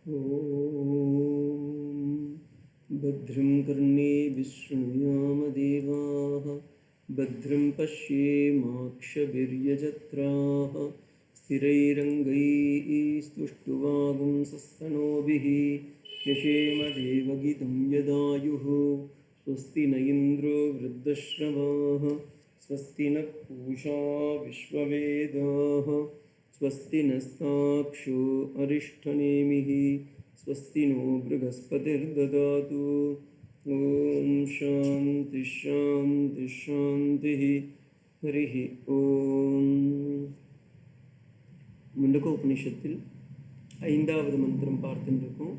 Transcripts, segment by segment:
ॐ भद्रं कर्णेभिः शृणुयामदेवाः भद्रं पश्येमाक्षभिर्यजत्राः स्थिरैरङ्गैः स्तुष्टुवागुंसस्तनोभिः यशेमदेवगीतं यदायुः स्वस्ति न इन्द्रो वृद्धश्रवाः स्वस्ति नः पूषा विश्ववेदाः स्वस्ति नस्ताक्षो अरिष्ठनेमिः स्वस्ति नो बृहस्पतिर्ददातु ॐ शान्ति शान्ति शान्तिः हरिः ॐ முண்டக உபநிஷத்தில் 5வது மந்திரம் பார்த்துருக்கோம்.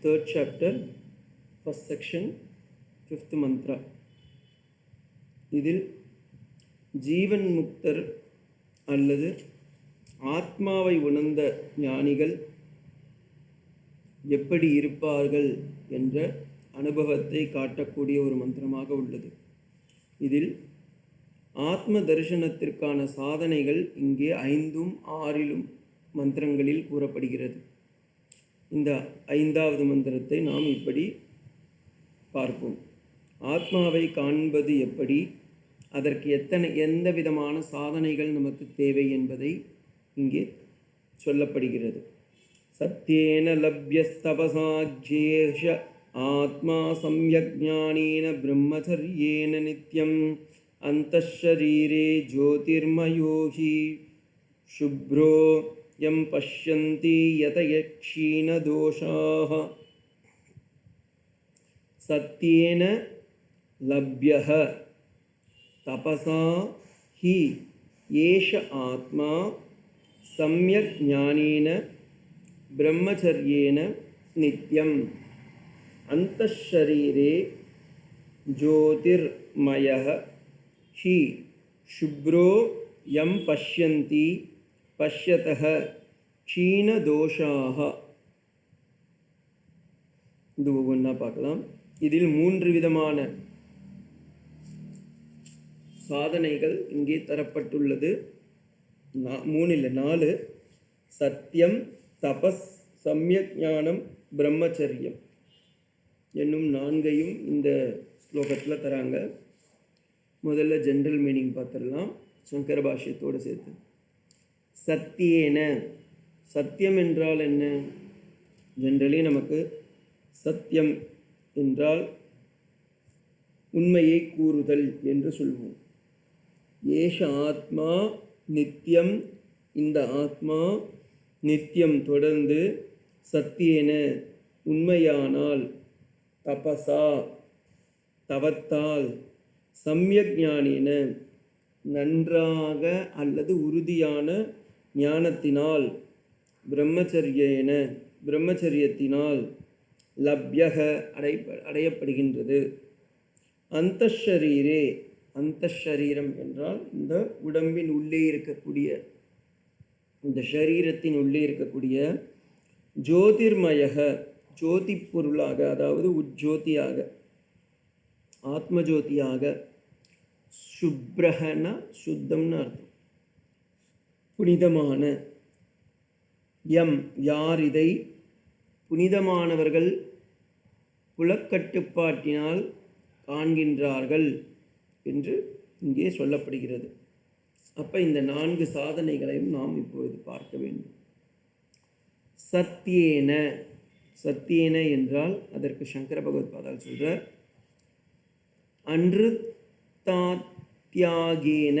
3rd chapter 1st section 5th mantra. இதில் ஜீவன் முக்தர் அல்லது ஆத்மாவை உணர்ந்த ஞானிகள் எப்படி இருப்பார்கள் என்ற அனுபவத்தை காட்டக்கூடிய ஒரு மந்திரமாக உள்ளது. இதில் ஆத்ம தரிசனத்திற்கான சாதனைகள் இங்கே 5ம் 6லும் மந்திரங்களில் கூறப்படுகிறது. இந்த 5வது மந்திரத்தை நாம் இப்படி பார்ப்போம். ஆத்மாவை காண்பது எப்படி, அதற்கு எந்த விதமான சாதனைகள் நமக்கு தேவை என்பதை இங்கே சொல்லப்படுகிறது. சத்யேன லப்யஸ்தபசாஜ்யேஷ ஆத்மா சம்யக் ஞானேன பிரம்மச்சர்யேன நித்யம் அந்தஷரீரே ஜோதிர்மயோஹி சுப்ரோ யம் பஷ்யந்தி யதயக்ஷீன தோஷாஹ. சத்யேன லப்யஹ தபசா ஹி ஏஷ ஆத்மா சம்யக் ஞானேன பிரம்மச்சர்யேன நித்யம் அந்தஷரீரே ஜோதிர்மயः ஹி சுப்ரோ யம் பஷ்யந்தி பஷ்யதः க்ஷீணதோஷாः. இது ஒவ்வொன்றா பார்க்கலாம். இதில் 3 விதமான சாதனைகள் இங்கே தரப்பட்டுள்ளது. 3 இல்லை 4. சத்தியம், தபஸ், சம்யக் ஞானம், பிரம்மச்சரியம் என்னும் 4ஐயும் இந்த ஸ்லோகத்தில் தராங்க. முதல்ல ஜென்ரல் மீனிங் பார்த்துடலாம், சங்கர பாஷ்யத்தோடு சேர்த்து. சத்தியேன, சத்தியம் என்றால் என்ன? ஜென்ரலி நமக்கு சத்தியம் என்றால் உண்மையை கூறுதல் என்று சொல்வோம். ஏஷ ஆத்மா நித்தியம், இந்த ஆத்மா நித்தியம் தொடர்ந்து, சத்தியேன உண்மையானால், தபசா தவத்தால், சம்யக் ஞானேன நன்றாக அல்லது உறுதியான ஞானத்தினால், பிரம்மச்சரியேன பிரம்மச்சரியத்தினால், லப்யக அடையப்படுகின்றது. அந்தஷரீரே, அந்தஷரீரம் என்றால் இந்த உடம்பின் உள்ளே இருக்கக்கூடிய, இந்த ஷரீரத்தின் உள்ளே இருக்கக்கூடிய, ஜோதிர்மயக ஜோதி பொருளாக, அதாவது உஜ்ஜோதியாக, ஆத்மஜோதியாக, சுப்ரஹன சுத்தம்னு அர்த்தம், புனிதமான. யம் யார் இதை புனிதமானவர்கள் புலக்கட்டுப்பாட்டினால் காண்கின்றார்கள் என்று இங்கே சொல்லப்படுகிறது. அப்போ இந்த 4 சாதனைகளையும் நாம் இப்பொழுது பார்க்க வேண்டும். சத்தியேன, சத்தியேன என்றால் அதற்கு சங்கர பகவத்பாதால் சொல்கிறார், அன்ருத்தாத்யாகேன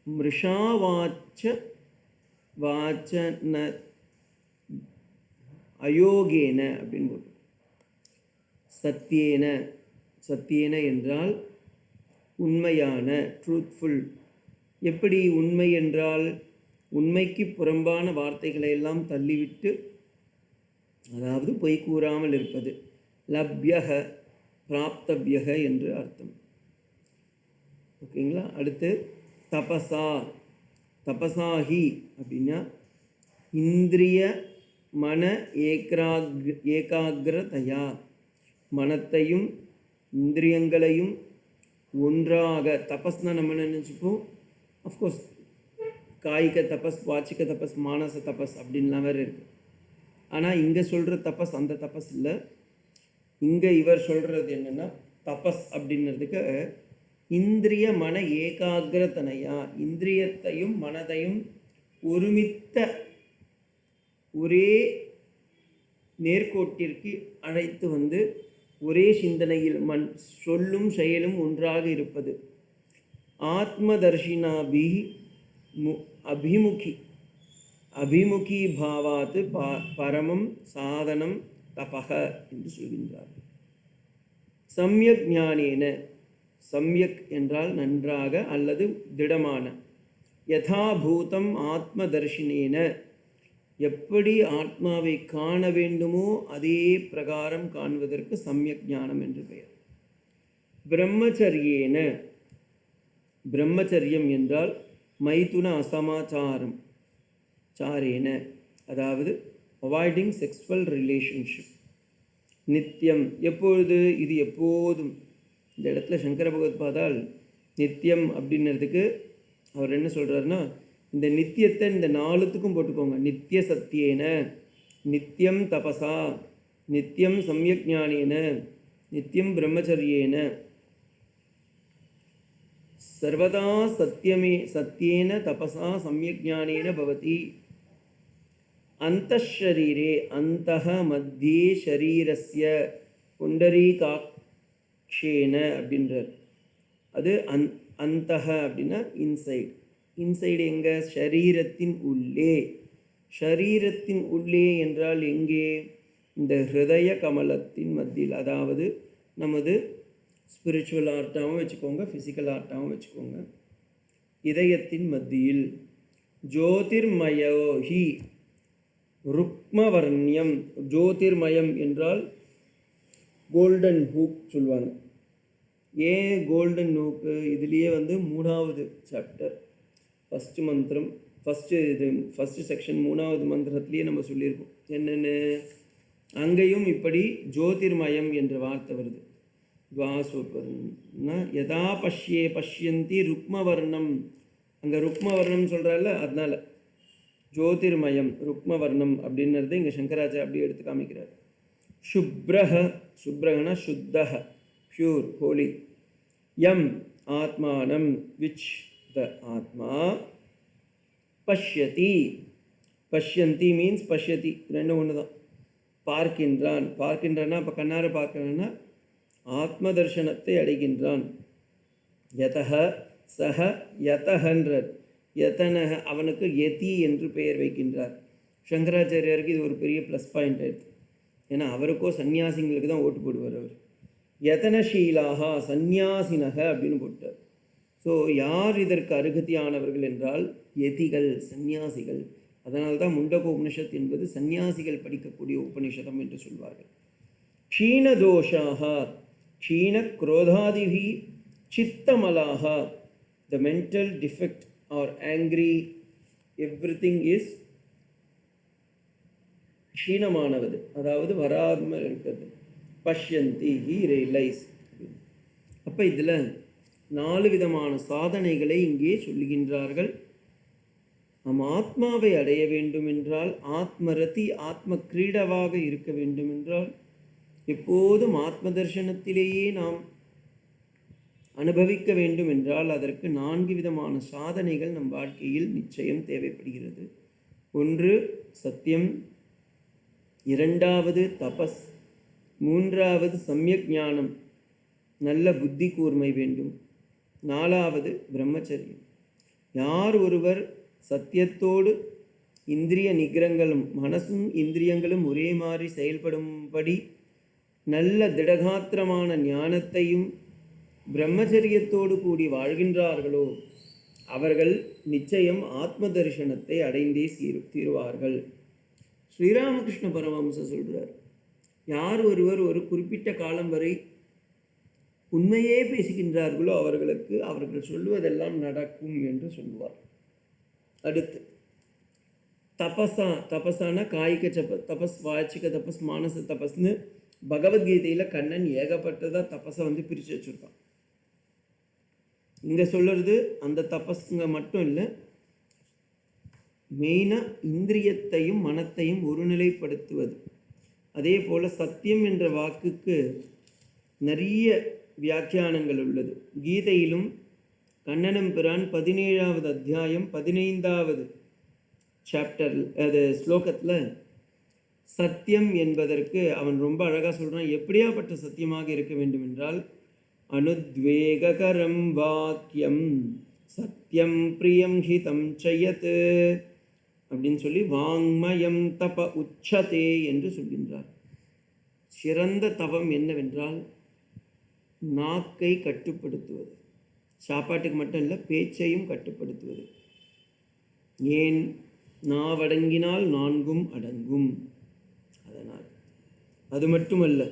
மிருஷாவாச்ச வாச்சன அயோகேன அப்படின்னு போட்டு. சத்தியேன, சத்தியேன என்றால் உண்மையான, ட்ரூத்ஃபுல். எப்படி உண்மை என்றால், உண்மைக்கு புறம்பான வார்த்தைகளை எல்லாம் தள்ளிவிட்டு, அதாவது பொய் கூறாமல் இருப்பது. லப்யக பிராப்தவ்யக என்று அர்த்தம். ஓகேங்களா? அடுத்து தபசா, தபசாஹி அப்படின்னா இந்திரிய மன ஏகாகிரதையா, மனத்தையும் இந்திரியங்களையும் ஒன்றாக. தபஸ்னா நம்ம நினச்சிப்போம், அஃப்கோர்ஸ் காய்க தபஸ், வாச்சிக்க தபஸ், மானச தபஸ் அப்படின்லாம் வேறு இருக்குது. ஆனால் இங்கே சொல்கிற தபஸ் அந்த தபஸ் இல்லை. இங்கே இவர் சொல்கிறது என்னென்னா, தபஸ் அப்படின்றதுக்கு இந்திரிய மன ஏகாகிரத்தனையா, இந்திரியத்தையும் மனதையும் ஒருமித்த ஒரே நேர்கோட்டிற்கு அழைத்து வந்து ஒரே சிந்தனையில் சொல்லும் செயலும் ஒன்றாக இருப்பது. ஆத்மதர்ஷினாபி அபிமுகி பாவாத்து பரமம் சாதனம் தபக என்று சொல்கின்றார். சம்யக் ஞானேன, சம்யக் என்றால் நன்றாக அல்லது திடமான, யதாபூதம் ஆத்மதர்ஷினேன, எப்படி ஆத்மாவை காண வேண்டுமோ அதே பிரகாரம் காண்பதற்கு சம்யக் ஞானம் என்று பெயர். பிரம்மச்சரியேன, பிரம்மச்சரியம் என்றால் மைதுன அசமாச்சாரம் சாரேன, அதாவது அவாய்டிங் செக்ஸ்வல் ரிலேஷன்ஷிப். நித்தியம், எப்பொழுது, இது எப்போதும். இந்த இடத்துல சங்கர பகவத்பாதால் நித்தியம் அப்படின்றதுக்கு அவர் என்ன சொல்கிறாருன்னா, இந்த நித்தியத்தை இந்த 4த்துக்கும் போட்டுக்கோங்க. நித்திய சத்தியேன, நித்தியம் தபசா, நித்தியம் சம்யக் ஞானேன, நித்தியம் பிரம்மச்சரியேன, சர்வதா சத்தியேன தபசா சம்யக் ஞானேன பவதி. அந்தஷரீரே, அந்தஹ மத்தியே ஷரீரஸ்ய புண்டரீகாக்ஷேன அப்படின்றார். அது அந்தஹ அப்படின்னா இன்சைடு. இன்சைடு எங்கே? ஷரீரத்தின் உள்ளே. ஷரீரத்தின் உள்ளே என்றால் எங்கே? இந்த ஹிருதய கமலத்தின் மத்தியில். அதாவது நமது ஸ்பிரிச்சுவல் ஆர்ட்டாகவும் வச்சுக்கோங்க, ஃபிசிக்கல் ஆர்ட்டாகவும் வச்சுக்கோங்க. இதயத்தின் மத்தியில். ஜோதிர்மயோஹி ருக்மவர்ணியம். ஜோதிர்மயம் என்றால் கோல்டன் ஹூக் சொல்லுவாங்க. ஏன் கோல்டன் ஹூக்கு? இதுலேயே வந்து 3வது சாப்டர் ஃபஸ்ட்டு மந்திரம், ஃபஸ்ட்டு செக்ஷன் 3வது மந்திரத்துலேயே நம்ம சொல்லியிருக்கோம். என்னென்ன அங்கேயும் இப்படி ஜோதிர்மயம் என்ற வார்த்தை வருது. யதா பஷ்யந்தி ருக்மவர்ணம், அங்கே ருக்மவர்ணம் சொல்கிறால, அதனால் ஜோதிர்மயம் ருக்மவர்ணம் அப்படின்றது இங்கே சங்கராச்சாரிய அப்படி எடுத்து காமிக்கிறார். சுப்ரஹ, சுப்ரஹனா சுத்தஹ, பியூர், ஹோலி. யம் ஆத்மானம், விச் த ஆத்மா. பஷ்யதி, பஷ்யந்தி மீன்ஸ் பஷ்யதி, ரெண்டும் ஒன்று தான். பார்க்கின்றான், பார்க்கின்றான்னா இப்போ கண்ணார பார்க்கணுன்னா ஆத்ம தர்ஷனத்தை அடைகின்றான். யதஹ சஹ யதஹன்றார். யதனஹ, அவனுக்கு யதி என்று பெயர் வைக்கின்றார். சங்கராச்சாரியாருக்கு இது ஒரு பெரிய ப்ளஸ் பாயிண்ட் ஆயிடுது. ஏன்னா அவருக்கோ சன்னியாசிங்களுக்கு தான் ஓட்டு போடுவார் அவர். யதனஷீலாகா சந்நியாசினக அப்படின்னு போட்டார். ஸோ யார் இதற்கு அருகதியானவர்கள் என்றால் யதிகள், சந்நியாசிகள். அதனால்தான் முண்டக உபனிஷத் என்பது சந்நியாசிகள் படிக்கக்கூடிய உபனிஷதம் என்று சொல்வார்கள். க்ஷீணதோஷாக, க்ஷீண குரோதாதிபி சித்தமலாக, the mental defect or angry, everything is க்ஷீணமானவது, அதாவது வராமல் இருக்கிறது. பஷ்யந்தி, ஹி ரியலைஸ். அப்போ இதில் 4 விதமான சாதனைகளை இங்கே சொல்லுகின்றார்கள். நாம் ஆத்மாவை அடைய வேண்டுமென்றால், ஆத்மரதி ஆத்ம கிரீடவாக இருக்க வேண்டுமென்றால், எப்போதும் ஆத்ம தர்ஷனத்திலேயே நாம் அனுபவிக்க வேண்டும் என்றால் அதற்கு 4 விதமான சாதனைகள் நம் வாழ்க்கையில் நிச்சயம் தேவைப்படுகிறது. 1 சத்தியம், 2வது தபஸ், 3வது சம்யக் ஞானம், நல்ல புத்தி கூர்மை வேண்டும், 4வது பிரம்மச்சரியம். யார் ஒருவர் சத்தியத்தோடு இந்திரிய நிகிரங்களும் மனசும் இந்திரியங்களும் ஒரே மாதிரி செயல்படும்படி நல்ல திடகாத்திரமான ஞானத்தையும் பிரம்மச்சரியத்தோடு கூடி வாழ்கின்றார்களோ அவர்கள் நிச்சயம் ஆத்ம தரிசனத்தை அடைந்தே தீருவார்கள். ஸ்ரீராமகிருஷ்ண பரமஹம்சர் சொல்கிறார், யார் ஒருவர் ஒரு குறிப்பிட்ட காலம் வரை உண்மையே பேசுகின்றார்களோ அவர்களுக்கு அவர்கள் சொல்லுவதெல்லாம் நடக்கும் என்று சொல்லுவார். அடுத்து தபஸான காய்க தபஸ், வாச்சிக்க தபஸ், மானச தபஸ்னு பகவத்கீதையில் கண்ணன் ஏகப்பட்டதாக தபஸை வந்து பிரித்து வச்சுருக்கான். இங்கே சொல்லுறது அந்த தபஸுங்க மட்டும் இல்லை, மெயினாக இந்திரியத்தையும் மனத்தையும் ஒருநிலைப்படுத்துவது. அதே போல் சத்தியம் என்ற வாக்குக்கு நிறைய வியாக்கியானங்கள் உள்ளது. கீதையிலும் கண்ணனம் பிரான் 17வது அத்தியாயம் 15வது சாப்டர் அது ஸ்லோகத்தில் சத்தியம் என்பதற்கு அவன் ரொம்ப அழகாக சொல்கிறான். எப்படியாப்பட்ட சத்தியமாக இருக்க வேண்டும் என்றால், அனுத்வேகரம் வாக்கியம் சத்தியம் பிரியம் ஹிதம் சயத் அப்படின்னு சொல்லி வாங்மயம் தப உச்சதே என்று சொல்கின்றார். சிறந்த தவம் என்னவென்றால் நாக்கை கட்டுப்படுத்துவது. சாப்பாட்டுக்கு மட்டும் இல்லை, பேச்சையும் கட்டுப்படுத்துவது. ஏன்? நாவடங்கினால் நான்கும் அடங்கும். அதனால் அது மட்டுமல்ல,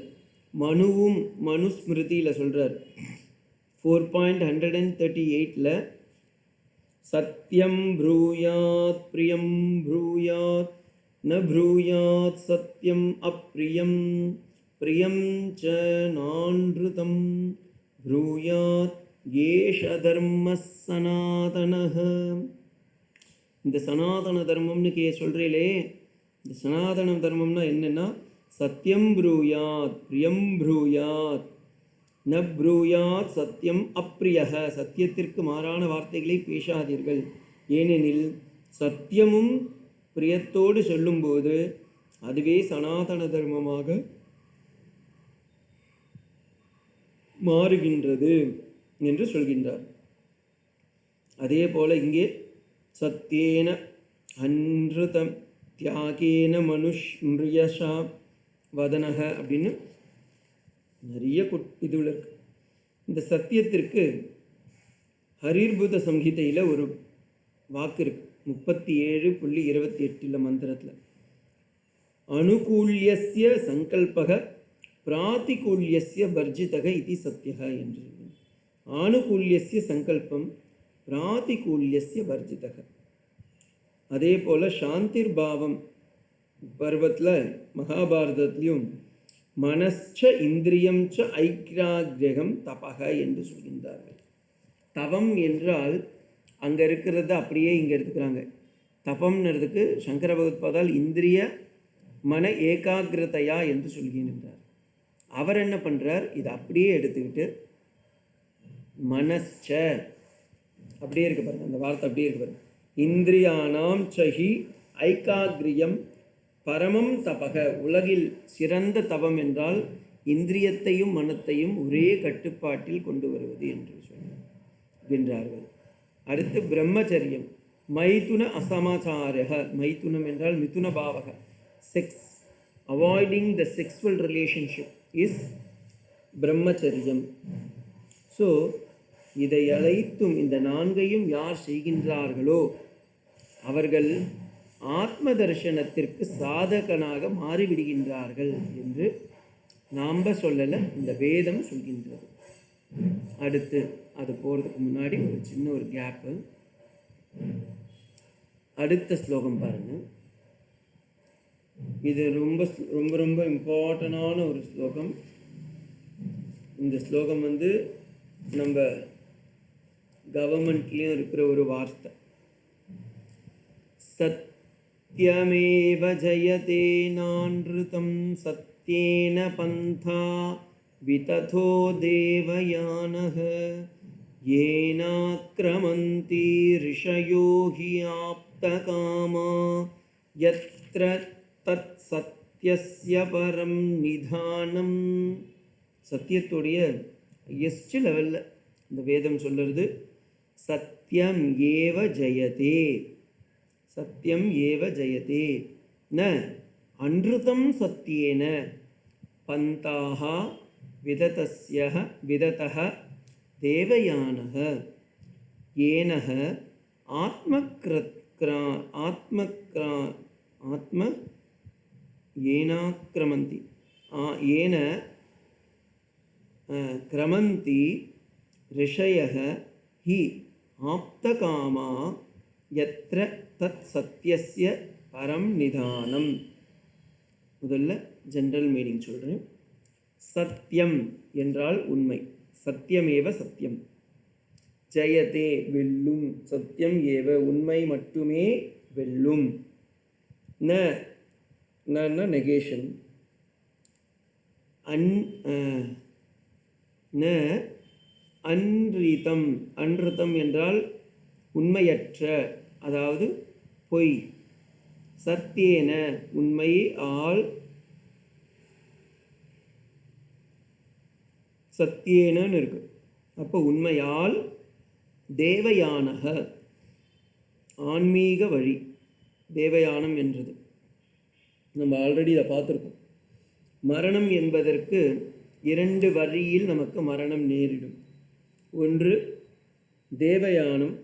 மனுஸ்மிருதியில் சொல்கிறார் 4.138 சத்யம் ப்ரூயாத் பிரியம் ப்ரூயாத் ந ப்ரூயாத் சத்யம் அப்ரியம் பிரியம் ச நான்ருதம் ப்ரூயாத் ஏஷ தர்ம சனாதனஹ. இந்த சனாதன தர்மம்னு சொல்கிறீங்களே, இந்த சனாதன தர்மம்னா என்னென்னா, சத்யம் ப்ரூயாத் பிரியம் ப்ரூயாத் ந ப்ரூயாத் சத்யம் அப்ரியக. சத்தியத்திற்கு மாறான வார்த்தைகளை பேசாதீர்கள். ஏனெனில் சத்தியமும் பிரியத்தோடு சொல்லும்போது அதுவே சனாதன தர்மமாக மாறுகின்றது என்று சொல்கின்றார். அதே போல் இங்கே சத்தியேன அன்ருதம் தியாகேன மனுஷ்மிருயஷா வதனக அப்படின்னு நிறைய இதுல இருக்கு. இந்த சத்தியத்திற்கு ஹரிர்புத சம்ஹிதையில் ஒரு வாக்கு இருக்கு, 37.28 மந்திரத்தில். அனுகூல்யஸ்ய சங்கல்பக பிராதிகூல்யஸ்ய வர்ஜிதக இது சத்தியக என்று சொல்லுங்கள். ஆனுகூல்யஸ்ய சங்கல்பம் பிராதிகூல்யஸ்ய வர்ஜிதக. அதே போல் சாந்திர் பாவம் பர்வத்தில் மகாபாரதத்திலையும் மனச்ச இந்திரியம் ச ஐக்கிராகிரகம் தபக என்று சொல்கின்றார்கள். தவம் என்றால் அங்கே இருக்கிறத அப்படியே இங்கே எடுத்துக்கிறாங்க. தபம்ன்றதுக்கு சங்கர பகவத்பாதால் இந்திரிய மன ஏகாகிரதையா என்று சொல்கின்றார். அவர் என்ன பண்ணுறார், இதை அப்படியே எடுத்துக்கிட்டு மனச்ச அப்படியே இருக்கு பாருங்க, அந்த வார்த்தை அப்படியே இருக்கு பாருங்க. இந்திரியானாம் சஹி ஐகாகிரியம் பரமம் தபக. உலகில் சிறந்த தவம் என்றால் இந்திரியத்தையும் மனத்தையும் ஒரே கட்டுப்பாட்டில் கொண்டு வருவது என்று சொல்கின்றார்கள். அடுத்து பிரம்மச்சரியம் மைதுன அசமாச்சாரக. மைதுனம் என்றால் மிதுன பாவக, sex, avoiding the sexual relationship is பிரம்மச்சரியம். ஸோ இதை அனைத்தும் இந்த நான்கையும் யார் செய்கின்றார்களோ அவர்கள் ஆத்ம தரிசனத்திற்கு சாதகனாக மாறிவிடுகின்றார்கள் என்று நாம் சொல்லலை, இந்த வேதம் சொல்கின்றது. அடுத்து அது போகிறதுக்கு முன்னாடி ஒரு சின்ன ஒரு கேப்பு. அடுத்த ஸ்லோகம் பாருங்கள். இது ரொம்ப ரொம்ப ரொம்ப இம்பார்ட்டண்டான ஒரு ஸ்லோகம். இந்த ஸ்லோகம் நம்ம கவர்மெண்ட்லேயும் இருக்கிற ஒரு வார்த்தை. சத்யமேவ ஜயதே நான்ருதம் சத்யேன பந்தா விததோ தேவயானஹ ஏனாக்ரமந்தி ரிஷயோ ஹி ஆப்தகாமா யத்ர தத் சத்யஸ்ய பரம் நிதானம். சத்தியத்துடைய ஹையஸ்ட் லெவலில் இந்த வேதம் சொல்லுறது சத்யம் ஏவ ஜெயதே. சத்யம் ஏவ ஜெயதே ந அன்ருதம் சத்யேன பந்தாக விததः தேவயானः ஏனஹ ஏனாக்ரமந்தி ஏன கிரமந்தி ரிஷயः ஹி ஆப்தகாமா யத்ர தத் சத்யஸ்ய பரம் நிதானம். முதல்ல ஜென்ரல் மீனிங் சொல்கிறேன். சத்தியம் என்றால் உண்மை. சத்தியமேவ சத்தியம். ஜெயதே வெல்லும். சத்தியம் ஏவ உண்மை மட்டுமே வெல்லும். ந நெகேஷன். ந அன்ரிதம். அன்ரிதம் என்றால் உண்மையற்ற, அதாவது பொய். சத்தியேன உண்மை ஆல், சத்தியேனன்னு இருக்கு. அப்போ உண்மையால் தேவயானக ஆன்மீக வழி. தேவயானம் என்றது நம்ம ஆல்ரெடி இதை பார்த்துருக்கோம். மரணம் என்பதற்கு 2 வழியில் நமக்கு மரணம் நேரிடும். ஒன்று தேவயானம்,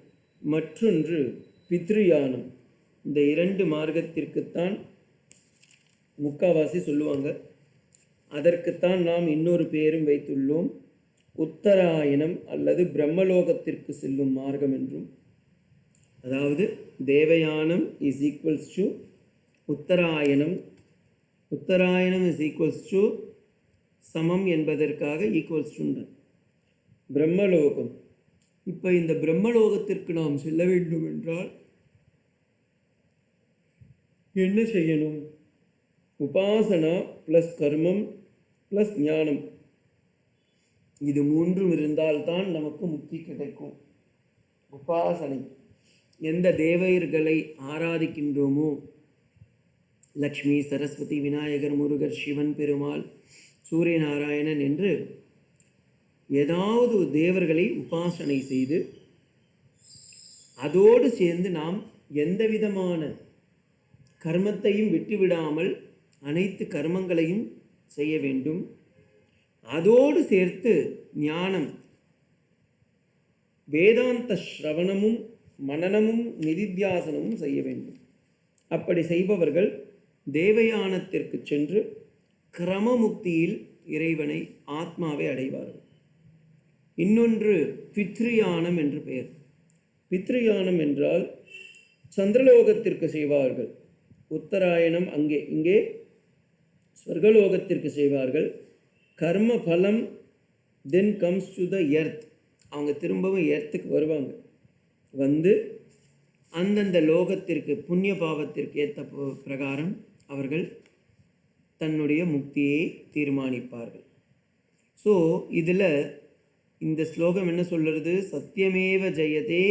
மற்றொன்று பித்ருயானம். இந்த 2 மார்க்கத்திற்குத்தான் முக்காவாசி சொல்லுவாங்க. அதற்குத்தான் நாம் இன்னொரு பேரும் வைத்துள்ளோம், உத்தராயணம் அல்லது பிரம்மலோகத்திற்கு செல்லும் மார்க்கம் என்றும். அதாவது தேவயானம் is equals to Uttarayanam, Uttarayanam is equals to சமம் என்பதற்காக ஈக்குவல்ஸ் டு பிரம்மலோகம். இப்போ இந்த பிரம்மலோகத்திற்கு நாம் செல்ல வேண்டும் என்றால் என்ன செய்யணும்? உபாசனா ப்ளஸ் கர்மம் ப்ளஸ் ஞானம், இது 3 இருந்தால்தான் நமக்கு முக்தி கிடைக்கும். உபாசனை, எந்த தேவர்களை ஆராதிக்கின்றோமோ, லக்ஷ்மி, சரஸ்வதி, விநாயகர், முருகர், சிவன், பெருமாள், சூரியநாராயணன் என்று ஏதாவது ஒரு தேவர்களை உபாசனை செய்து அதோடு சேர்ந்து நாம் எந்த விதமான கர்மத்தையும் விட்டுவிடாமல் அனைத்து கர்மங்களையும் செய்ய வேண்டும். அதோடு சேர்த்து ஞானம், வேதாந்த ஸ்ரவணமும் மனனமும் நிதித்தியாசனமும் செய்ய வேண்டும். அப்படி செய்பவர்கள் தேவயானத்திற்கு சென்று கிரமமுக்தியில் இறைவனை, ஆத்மாவை அடைவார்கள். இன்னொன்று பித்ருயானம் என்று பெயர். பித்ருயானம் என்றால் சந்திரலோகத்திற்கு செய்வார்கள். உத்தராயணம் அங்கே, இங்கே ஸ்வர்கலோகத்திற்கு செய்வார்கள். கர்ம பலம் then comes to the earth. அவங்க திரும்பவும் எர்த்துக்கு வருவாங்க. வந்து அந்தந்த லோகத்திற்கு புண்ணிய பாவத்திற்கு ஏற்ற பிரகாரம் அவர்கள் தன்னுடைய முக்தியை தீர்மானிப்பார்கள். ஸோ இதில் இந்த ஸ்லோகம் என்ன சொல்கிறது? சத்தியமேவ ஜெயதே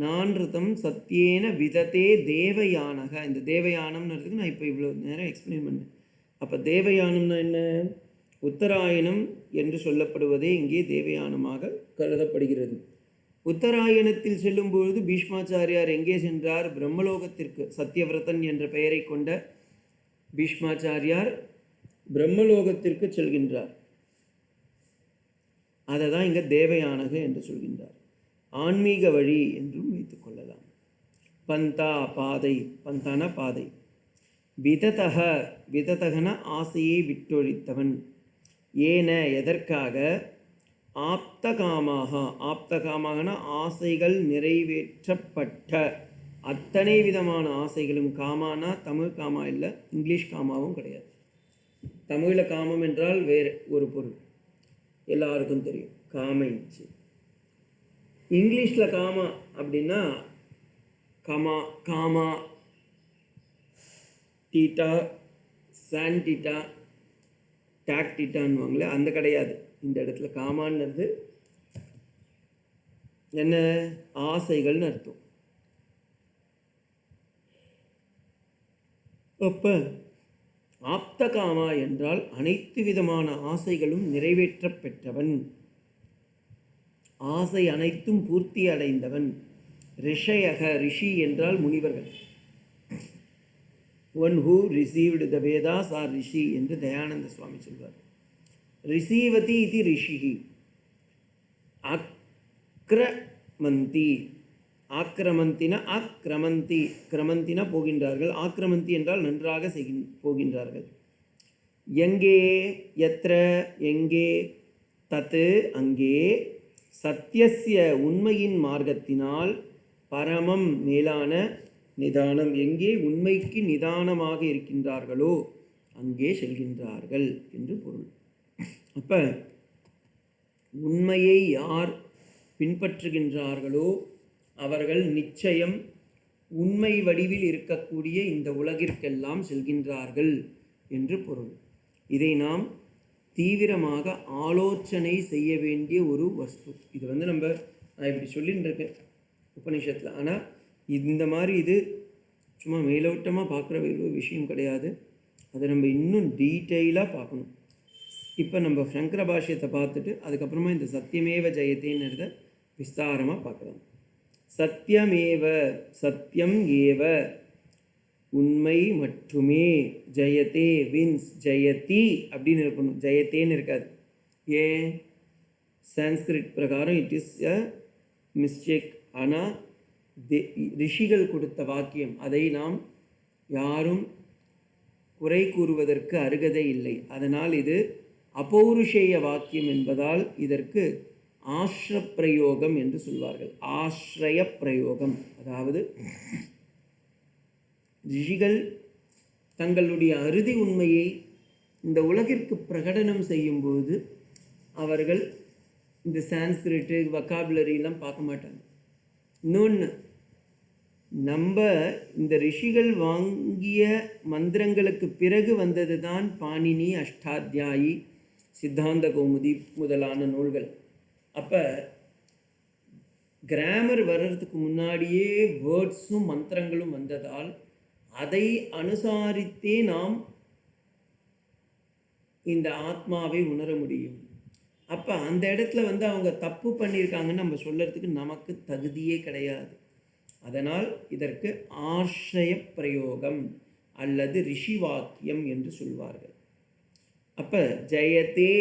நான்ருதம் சத்தியேன விதத்தே தேவயானக. இந்த தேவயானம்ன்றதுக்கு நான் இப்போ இவ்வளோ நேரம் எக்ஸ்பிளைன் பண்ணேன். அப்போ தேவயானம்னா என்ன? உத்தராயணம் என்று சொல்லப்படுவதே இங்கே தேவயானமாக கருதப்படுகிறது. உத்தராயணத்தில் செல்லும் பொழுது பீஷ்மாச்சாரியார் எங்கே சென்றார்? பிரம்மலோகத்திற்கு. சத்தியவிரதன் என்ற பெயரை கொண்ட பீஷ்மாச்சாரியார் பிரம்மலோகத்திற்கு செல்கின்றார். அதை தான் இங்கே தேவயானக என்று சொல்கின்றார். ஆன்மீக வழி என்றும் வைத்துக் கொள்ளலாம். பந்தா பாதை, பந்தான பாதை. விததக, விததகன ஆசையை விட்டொழித்தவன். ஏன எதற்காக? ஆப்தகாமாக, ஆப்தகாமான ஆசைகள் நிறைவேற்றப்பட்ட அத்தனை விதமான ஆசைகளும். காமானா தமிழ் காமா இல்லை, இங்கிலீஷ் காமாவும் கிடையாது. தமிழில் காமம் என்றால் வேறு ஒரு பொருள், எல்லாருக்கும் தெரியும், காம இச்சை. இங்கிலீஷில் காமா அப்படின்னா கமா, காமா, டீட்டா, சான்டிட்டா, டாக்டிட்டான்னுவாங்களே, அந்த கிடையாது. இந்த இடத்துல காமான்றது என்ன? ஆசைகள்னு அர்த்தம். அப்போ ஆப்த காமா என்றால் அனைத்து விதமான ஆசைகளும் நிறைவேற்ற பெற்றவன், ஆசை அனைத்தும் பூர்த்தி அடைந்தவன். ரிஷயக, ரிஷி என்றால் முனிவர்கள். One who received the Vedas are ரிஷி என்று தயானந்த சுவாமி சொல்வார். ரிசீவதி இது ரிஷிஹி. அக்ரமந்தி, ஆக்கிரமந்தின ஆக்கிரமந்தி, கிரமந்தின போகின்றார்கள், ஆக்கிரமந்தி என்றால் நன்றாக போகின்றார்கள். எங்கே? எத்திர எங்கே? தத்து அங்கே, சத்தியஸ்ய உண்மையின் மார்க்கத்தினால், பரமம் மேலான, நிதானம் எங்கே உண்மைக்கு நிதானமாக இருக்கின்றார்களோ அங்கே செல்கின்றார்கள் என்று பொருள். அப்போ உண்மையை யார் பின்பற்றுகின்றார்களோ அவர்கள் நிச்சயம் உண்மை வடிவில் இருக்கக்கூடிய இந்த உலகிற்கெல்லாம் செல்கின்றார்கள் என்று பொருள். இதை நாம் தீவிரமாக ஆலோசனை செய்ய வேண்டிய ஒரு வஸ்து. இது நான் இப்படி சொல்லின்னு இருக்கேன் உபநிஷத்தில். ஆனால் இந்த மாதிரி இது சும்மா மேலோட்டமாக பார்க்குற ஒரு விஷயம் கிடையாது. அதை நம்ம இன்னும் டீட்டெயிலாக பார்க்கணும். இப்போ நம்ம சங்கர பாஷ்யத்தை பார்த்துட்டு அதுக்கப்புறமா இந்த சத்தியமேவ ஜெயத்தேன்னு விஸ்தாரமாக பார்க்கலாம். சத்தியமேவ, சத்தியம் ஏவ, உண்மை மட்டுமே, ஜெயத்தே வின்ஸ், ஜெயதி அப்படின்னு இருக்கணும், ஜெயத்தேன்னு இருக்காது. ஏன்? சான்ஸ்கிரிட் பிரகாரம் இட் இஸ் அ மிஸ்டேக். ஆனால் ரிஷிகள் கொடுத்த வாக்கியம், அதை நாம் யாரும் குறை கூறுவதற்கு அருகதை இல்லை. அதனால் இது அபௌருஷேய வாக்கியம் என்பதால் இதற்கு ஆஸ்ர பிரயோகம் என்று சொல்வார்கள். ஆஸ்ரய பிரயோகம், அதாவது ரிஷிகள் தங்களுடைய அறுதி உண்மையை இந்த உலகிற்கு பிரகடனம் செய்யும்போது அவர்கள் இந்த சான்ஸ்கிரிட்டு வொக்காபுலரிலாம் பார்க்க மாட்டாங்க. இன்னொன்று, நம்ம இந்த ரிஷிகள் வாங்கிய மந்திரங்களுக்கு பிறகு வந்தது தான் பாணினி, அஷ்டாத்தியாயி, சித்தாந்த கௌமுதி முதலான நூல்கள். அப்போ கிராமர் வர்றதுக்கு முன்னாடியே வேர்ட்ஸும் மந்திரங்களும் வந்ததால் அதை அனுசாரித்தே நாம் இந்த ஆத்மாவை உணர முடியும். அப்போ அந்த இடத்துல அவங்க தப்பு பண்ணியிருக்காங்கன்னு நம்ம சொல்கிறதுக்கு நமக்கு தகுதியே கிடையாது. அதனால் இதற்கு ஆஸ்ரய பிரயோகம் அல்லது ரிஷி வாக்கியம் என்று சொல்வார்கள். அப்போ ஜெயத்தே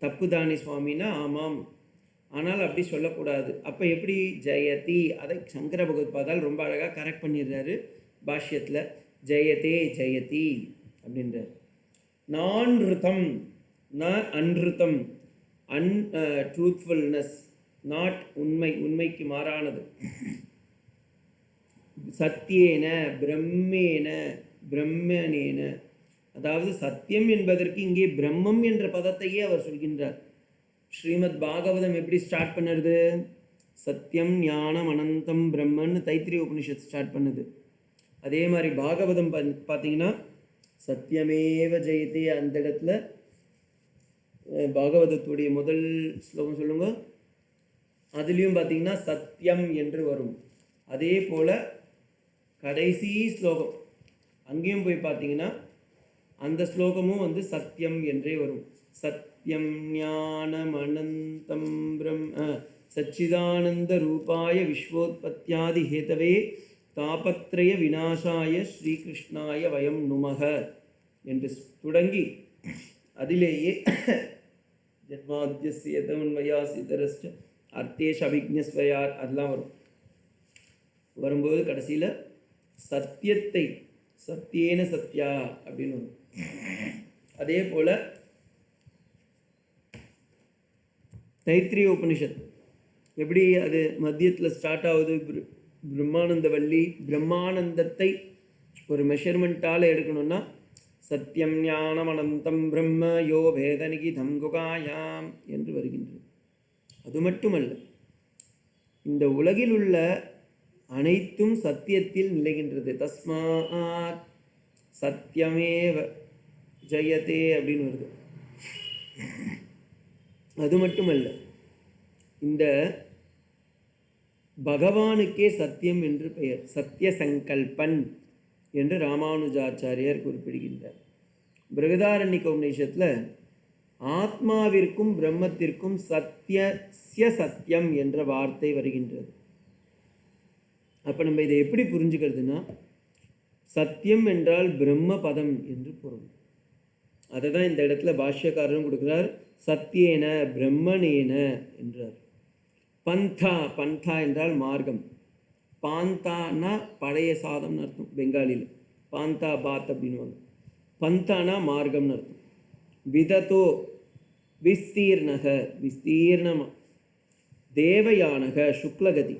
தப்புதானி சுவாமின்னா ஆமாம், ஆனால் அப்படி சொல்லக்கூடாது. அப்போ எப்படி ஜெயதி? அதை சங்கர பகவத்பாதால் ரொம்ப அழகாக கரெக்ட் பண்ணிடுறாரு பாஷ்யத்தில். ஜெயத்தே ஜெயதி அப்படின்றார். நான் ருதம், ந அன்ருதம், ட்ரூத்ஃபுல்னஸ், நாட் உண்மை, உண்மைக்கு மாறானது. சத்தியேன, பிரம்மேன, பிரம்மனேன, அதாவது சத்தியம் என்பதற்கு இங்கே பிரம்மம் என்ற பதத்தையே அவர் சொல்கின்றார். ஸ்ரீமத் பாகவதம் எப்படி ஸ்டார்ட் பண்ணுறது? சத்தியம் ஞானம் அனந்தம் பிரம்மன்னு தைத்திரிய உபனிஷத் ஸ்டார்ட் பண்ணுது. அதே மாதிரி பாகவதம் பார்த்தீங்கன்னா சத்தியமேவ ஜெயத்தே, அந்த இடத்துல பாகவதத்துடைய முதல் ஸ்லோகம் சொல்லுங்க, அதுலேயும் பார்த்தீங்கன்னா சத்தியம் என்று வரும். அதே போல் கடைசி ஸ்லோகம் அங்கேயும் போய் பார்த்தீங்கன்னா அந்த ஸ்லோகமும் சத்தியம் என்றே வரும். சத்யம் ஞானம் அனந்தம் பிரம்ம சச்சிதானந்த ரூபாய விஸ்வோத்பத்தியாதி ஹேதவே தாபத்ரய விநாசாய ஸ்ரீகிருஷ்ணாய வயம் நுமக என்று தொடங்கி அதிலேயே ஜன்மாத்யஸ்ய யதோன்மயாசிதரஸ்ய அர்த்தேஷ அபிஜ்ஞஸ்வயார் அதெல்லாம் வரும். வரும்போது கடைசியில் சத்தியத்தை சத்தியேன சத்யா அப்படின்னு வரும். அதே போல் தைத்திரிய உபனிஷத் எப்படி அது மத்தியத்தில் ஸ்டார்ட் ஆகுது? பிரம்மானந்த வள்ளி, பிரம்மானந்தத்தை ஒரு மெஷர்மெண்ட்டால் எடுக்கணும்னா சத்தியம் ஞானம் அனந்தம் பிரம்ம யோ வேதனிகிதம் குகாயாம் என்று வருகின்றது. அது மட்டுமல்ல, இந்த உலகில் உள்ள அனைத்தும் சத்தியத்தில் நிலைகின்றது. தஸ்மாத் சத்தியமேவ ஜெயத்தே அப்படின்னு வருது. அது மட்டுமல்ல, இந்த பகவானுக்கே சத்தியம் என்று பெயர். சத்திய சங்கல்பன் என்று ராமானுஜாச்சாரியார் குறிப்பிடுகின்றார். பிருகதாரண்யக உபநிஷத்தில் ஆத்மாவிற்கும் பிரம்மத்திற்கும் சத்தியஸ்ய சத்தியம் என்ற வார்த்தை வருகின்றது. அப்போ நம்ம இதை எப்படி புரிஞ்சுக்கிறதுனா, சத்தியம் என்றால் பிரம்ம பதம் என்று பொருள். அதை தான் இந்த இடத்துல பாஷ்யக்காரரும் கொடுக்குறார். சத்தியேன பிரம்மனேன என்றார். பந்தா, பந்தா என்றால் மார்க்கம். பாந்தானா பழைய சாதம்னு அர்த்தம் பெங்காலியில். பாந்தா பாத் அப்படின்வாங்க. பந்தானா மார்க்கம்னு அர்த்தம். விதத்தோ விஸ்தீர்ணக, விஸ்தீர்ணமா. தேவயானக சுக்லகதி.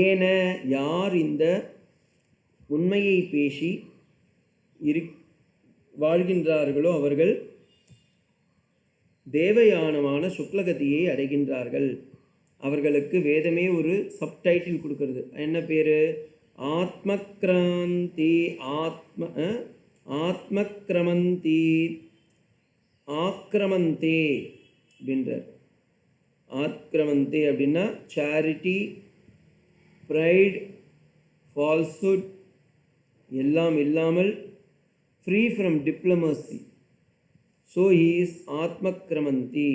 ஏன, யார் இந்த உண்மையை பேசி வாழ்கின்றார்களோ அவர்கள் தேவயானமான சுக்லகதியை அடைகின்றார்கள். அவர்களுக்கு வேதமே ஒரு சப்டைட்டில் கொடுக்கறது. என்ன பேர்? ஆத்மக்ராந்தி ஆத்மக்ரமந்தி ஆக்ரமந்தே அப்படின்றார். ஆக்ரமந்தே அப்படின்னா சேரிட்டி, ப்ரைட், ஃபால்ஸ்ஹுட் எல்லாம் இல்லாமல் free from diplomacy. So he is ஆத்மக்ரமந்தி.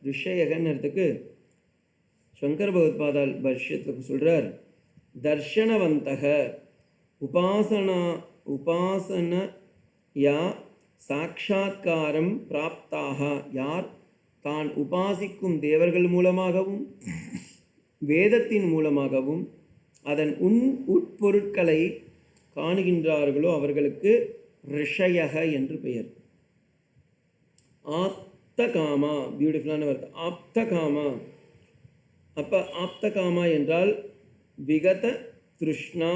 ரிஷயகன்னதுக்கு சங்கர பகவத்பாதால் பாஷ்யத்துக்கு சொல்கிறார், தர்ஷனவந்தக உபாசனயா சாட்சாத்காரம் பிராப்தாக, யார் தான் உபாசிக்கும் தேவர்கள் மூலமாகவும் வேதத்தின் மூலமாகவும் அதன் உட்பொருட்களை காணுகின்றார்களோ அவர்களுக்கு ரிஷயக என்று பெயர். ஆப்தகாமா, பியூட்டிஃபுல்லான வார்த்தை, ஆப்தகாமா. அப்போ ஆப்தகாமா என்றால் விகத திருஷ்ணா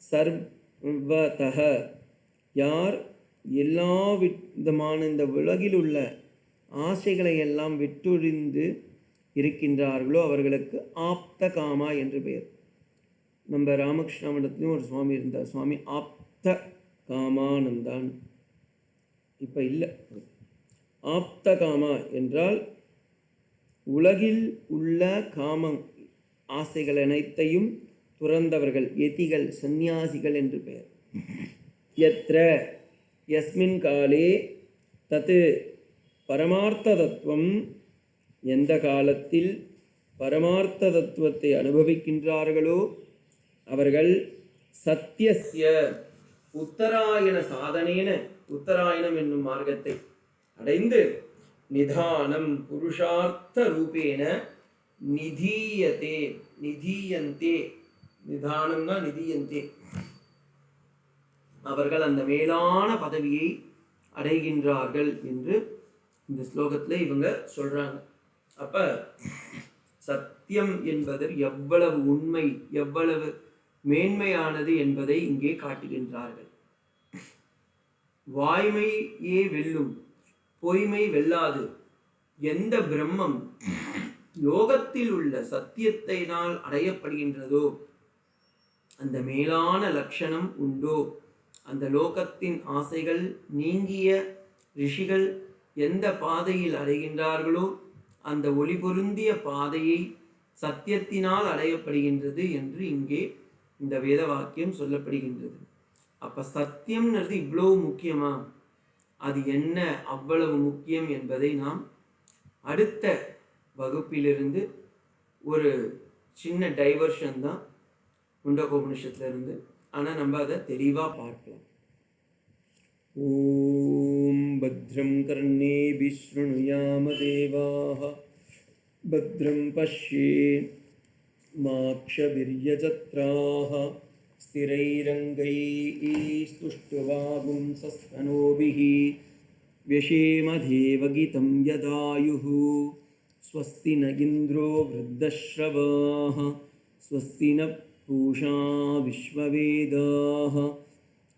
சர்வதக, யார் எல்லா விதமான இந்த உலகில் உள்ள ஆசைகளை எல்லாம் விட்டொழிந்து இருக்கின்றார்களோ அவர்களுக்கு ஆப்தகாமா என்று பெயர். நம்ம ராமகிருஷ்ண மடத்துலையும் ஒரு சுவாமி இருந்தார், சுவாமி ஆப்த காமானந்தான். இப்போ இல்லை. ஆப்தகாமா என்றால் உலகில் உள்ள காமம் ஆசைகள் அனைத்தையும் துறந்தவர்கள், யதிகள், சந்நியாசிகள் என்று பெயர். யத்ர யஸ்மின் காலே தத் பரமார்த்த தத்துவம், எந்த காலத்தில் பரமார்த்த தத்துவத்தை அனுபவிக்கின்றார்களோ அவர்கள் சத்தியஸ்ய உத்தராயண சாதனேன, உத்தராயணம் என்னும் மார்க்கத்தை அடைந்து நிதானம் புருஷார்த்த ரூபேன நிதீயந்தே, நிதானம்னா நிதீயந்தே, அவர்கள் அந்த மேலான பதவியை அடைகின்றார்கள் என்று இந்த ஸ்லோகத்தில் இவங்க சொல்றாங்க. அப்ப சத்தியம் என்பது எவ்வளவு உண்மை, எவ்வளவு மேன்மையானது என்பதை இங்கே காட்டுகின்றார்கள். வாய்மையே வெல்லும், பொய்மை வெல்லாது. எந்த பிரம்மம் லோகத்தில் உள்ள சத்தியத்தினால் அடையப்படுகின்றதோ, அந்த மேலான லட்சணம் உண்டோ, அந்த லோகத்தின் ஆசைகள் நீங்கிய ரிஷிகள் எந்த பாதையில் அடைகின்றார்களோ அந்த ஒளி பொருந்திய பாதையை சத்தியத்தினால் அடையப்படுகின்றது என்று இங்கே இந்த வேத வாக்கியம் சொல்லப்படுகின்றது. அப்ப சத்தியம்ன்றது இவ்வளவு முக்கியமா? அது என்ன அவ்வளவு முக்கியம் என்பதை நாம் அடுத்த வகுப்பிலிருந்து, ஒரு சின்ன டைவர்ஷன் தான் முண்டகோபனிஷத்துல இருந்து, ஆனால் நம்ம அதை தெளிவாக பார்க்கலாம். ஓம் பத்ரம் கர்ணேபிः ஸ்ருணுயாம தேவாः பத்ரம் பஷ்யேமாக்ஷபிர்யஜத்ராः ஸ்திரைரங்கைஸ்துஷ்டுவாகும்சஸ்தனோபிः व्यशेम देवगीतं यदायुः स्वस्ति न इन्द्रो वृद्धश्रवाः स्वस्ति न पूषा विश्ववेदाः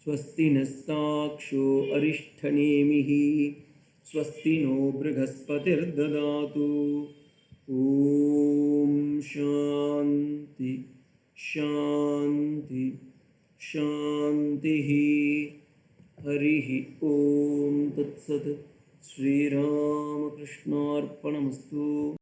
स्वस्ति नस्ताक्षो अरिष्ठनेमिः स्वस्ति नो बृहस्पतिर्ददातु. ॐ शान्ति शान्ति शान्तिः. हरिः ॐ तत्सत्. श्रीरामकृष्णार्पणमस्तु.